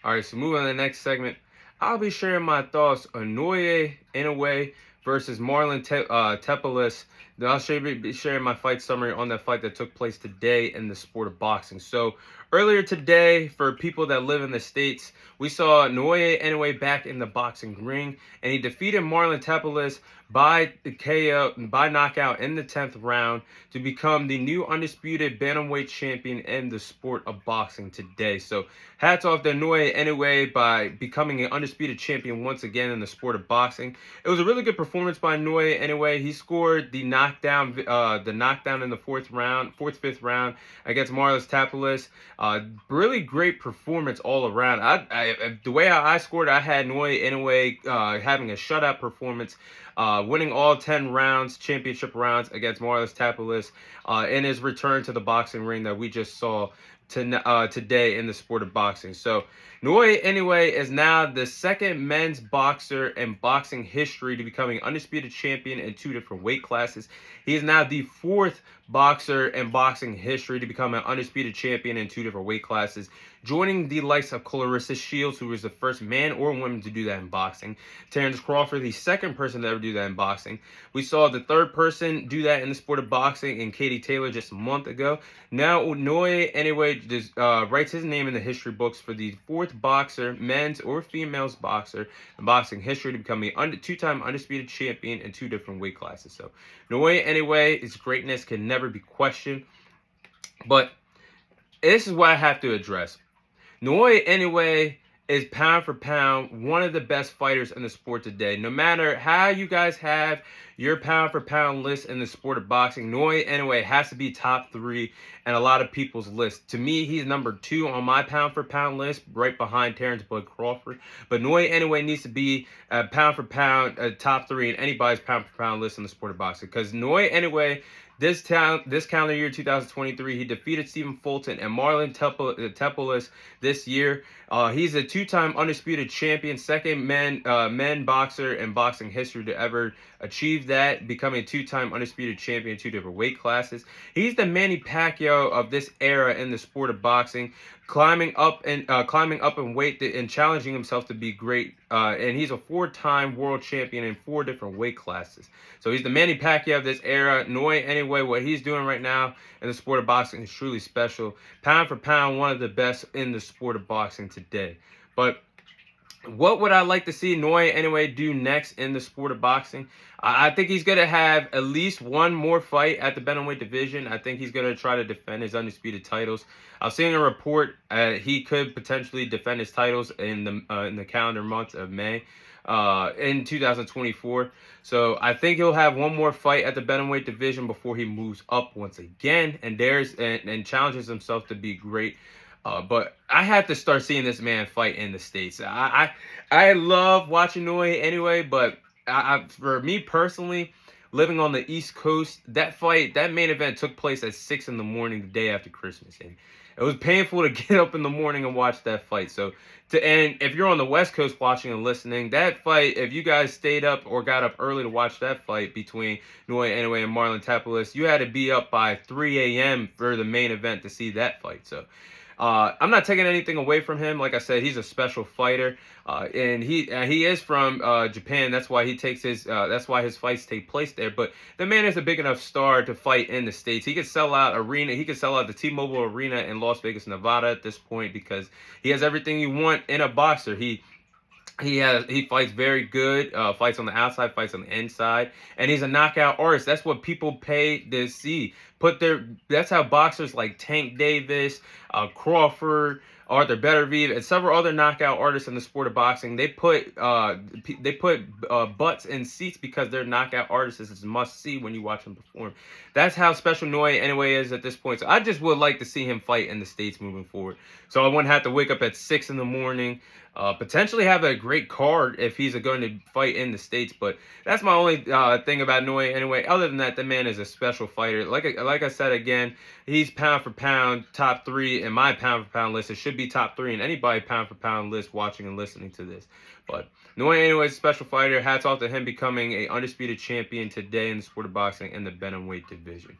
All right, so moving on to the next segment, I'll be sharing my thoughts on Naoya Inoue versus Marlon Tapales. Then I'll be sharing my fight summary on that fight that took place today in the sport of boxing. So earlier today, for people that live in the States, we saw Naoya Inoue back in the boxing ring, and he defeated Marlon Tapales by knockout in the 10th round to become the new undisputed bantamweight champion in the sport of boxing today. So hats off to Naoya Inoue by becoming an undisputed champion once again in the sport of boxing. It was a really good performance by Naoya Inoue. He scored the knockdown in the fifth round against Marlon Tapales. Really great performance all around. The way I scored, I had Naoya Inoue having a shutout performance, winning all 10 rounds, championship rounds against Marlon Tapales in his return to the boxing ring that we just saw today in the sport of boxing. So Naoya Inoue is now the second men's boxer in boxing history to becoming undisputed champion in 2 different weight classes. He is now the 4th boxer in boxing history to become an undisputed champion in 2 different weight classes, joining the likes of Clarissa Shields, who was the first man or woman to do that in boxing. Terrence Crawford, the second person to ever do that in boxing. We saw the third person do that in the sport of boxing in Katie Taylor just a month ago. Now Naoya Inoue just writes his name in the history books for the 4th boxer, men's or females boxer in boxing history to become a 2-time undisputed champion in 2 different weight classes. So Naoya Inoue, his greatness can never be questioned. But this is what I have to address. Naoya Inoue is pound for pound one of the best fighters in the sport today. No matter how you guys have your pound for pound list in the sport of boxing, Naoya Inoue has to be top 3 in a lot of people's list. To me, he's number 2 on my pound for pound list, right behind Terrence Bud Crawford. But Naoya Inoue needs to be pound for pound top 3 in anybody's pound for pound list in the sport of boxing, because Naoya Inoue, this calendar year, 2023, he defeated Stephen Fulton and Marlon Tapales this year. He's a 2-time undisputed champion, second men boxer in boxing history to ever achieve that, becoming a 2-time undisputed champion in 2 different weight classes. He's the Manny Pacquiao of this era in the sport of boxing, climbing up in weight and challenging himself to be great. And he's a 4-time world champion in 4 different weight classes. So he's the Manny Pacquiao of this era. Naoya Inoue, what he's doing right now in the sport of boxing is truly special. Pound for pound, one of the best in the sport of boxing today. But what would I like to see Naoya Inoue do next in the sport of boxing? I think he's going to have at least one more fight at the bantamweight division. I think he's going to try to defend his undisputed titles. I was seeing a report he could potentially defend his titles in the calendar month of May in 2024. So I think he'll have one more fight at the bantamweight division before he moves up once again and challenges himself to be great. But I have to start seeing this man fight in the States. I love watching Naoya Inoue, but for me personally, living on the East Coast, that main event took place at 6 in the morning the day after Christmas. And it was painful to get up in the morning and watch that fight. So, and if you're on the West Coast watching and listening, that fight, if you guys stayed up or got up early to watch that fight between Naoya Inoue and Marlon Tapales, you had to be up by 3 a.m. for the main event to see that fight. So I'm not taking anything away from him. Like I said, he's a special fighter, and he is from Japan. That's why that's why his fights take place there. But the man is a big enough star to fight in the States. He could sell out the T-Mobile Arena in Las Vegas, Nevada at this point, because he has everything you want in a boxer. He fights very good, fights on the outside, fights on the inside, and he's a knockout artist. That's what people pay to see. That's how boxers like Tank Davis, Crawford, Arthur Beterbiev, and several other knockout artists in the sport of boxing, they put butts in seats because they're knockout artists. It's a must see when you watch them perform. That's how special Naoya Inoue is at this point. So I just would like to see him fight in the States moving forward. So I wouldn't have to wake up at 6 in the morning. Potentially have a great card if he's going to fight in the States, but that's my only thing about Naoya Inoue. Other than that, the man is a special fighter. Like I said again, he's pound for pound top 3 in my pound for pound list. It should be top 3 in anybody pound for pound list watching and listening to this. But Naoya Inoue is a special fighter. Hats off to him becoming a undisputed champion today in the sport of boxing in the bantamweight division.